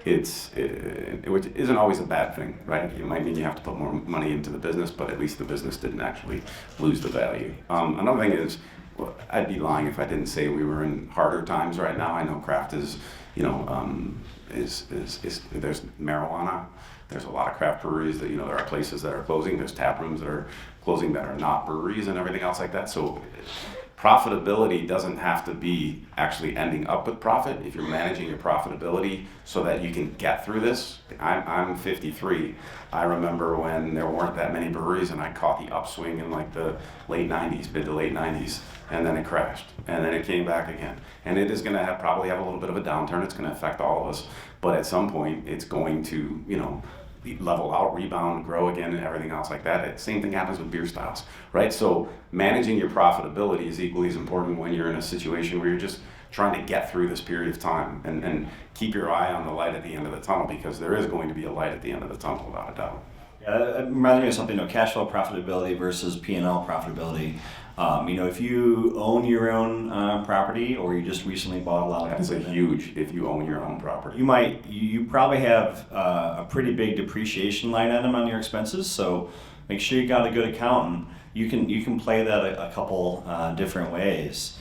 it isn't always a bad thing, right? It might mean you have to put more money into the business, but at least the business didn't actually lose the value. Another thing is, I'd be lying if I didn't say we were in harder times right now. I know craft is, there's marijuana. There's a lot of craft breweries that, there are places that are closing. There's tap rooms that are closing that are not breweries and everything else like that. So profitability doesn't have to be actually ending up with profit. If you're managing your profitability so that you can get through this, I'm 53. I remember when there weren't that many breweries and I caught the upswing in like the late 90s, mid to late 90s, and then it crashed, and then it came back again. And it is going to probably have a little bit of a downturn. It's going to affect all of us, but at some point it's going to, you know, level out, rebound, grow again, and everything else like that. Same thing happens with beer styles, right? So managing your profitability is equally as important when you're in a situation where you're just trying to get through this period of time, and keep your eye on the light at the end of the tunnel, because there is going to be a light at the end of the tunnel, without a doubt. Yeah, it reminds me of something, you know, cash flow profitability versus P&L profitability. You know, if you own your own property, or you just recently bought a lot of That is a huge, if you own your own property. you probably have a pretty big depreciation line item on your expenses, so make sure you got a good accountant. You can play that a couple different ways.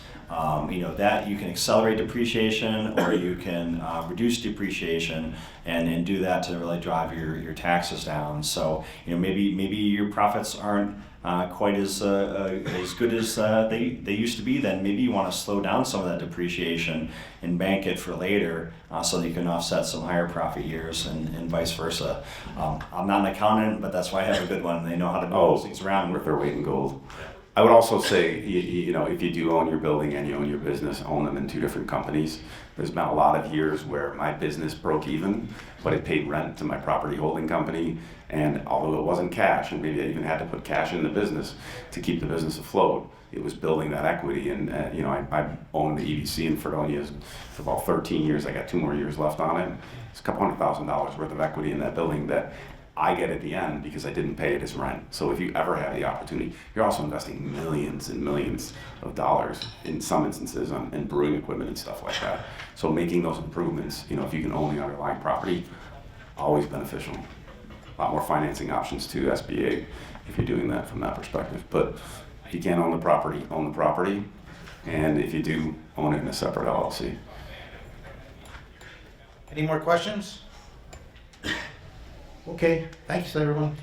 You know, that you can accelerate depreciation, or you can reduce depreciation, and do that to really drive your taxes down. So, you know, maybe your profits aren't quite as good as they used to be. Then maybe you want to slow down some of that depreciation and bank it for later, so that you can offset some higher profit years, and vice versa. I'm not an accountant, but that's why I have a good one. They know how to move those things around. Worth their weight in gold. I would also say, you know, if you do own your building and you own your business, own them in two different companies. There's been a lot of years where my business broke even, but it paid rent to my property holding company. And although it wasn't cash, and maybe I even had to put cash in the business to keep the business afloat, it was building that equity. And you know, I owned the EDC in Fredonia for about 13 years. I got 2 more years left on it. It's a couple $100,000 worth of equity in that building that I get at the end because I didn't pay it as rent. So if you ever have the opportunity, you're also investing millions and millions of dollars in some instances in brewing equipment and stuff like that. So making those improvements, you know, if you can own the underlying property, always beneficial. A lot more financing options too, SBA, if you're doing that from that perspective. But if you can't own the property, own the property. And if you do, own it in a separate LLC. Any more questions? Okay, thanks everyone.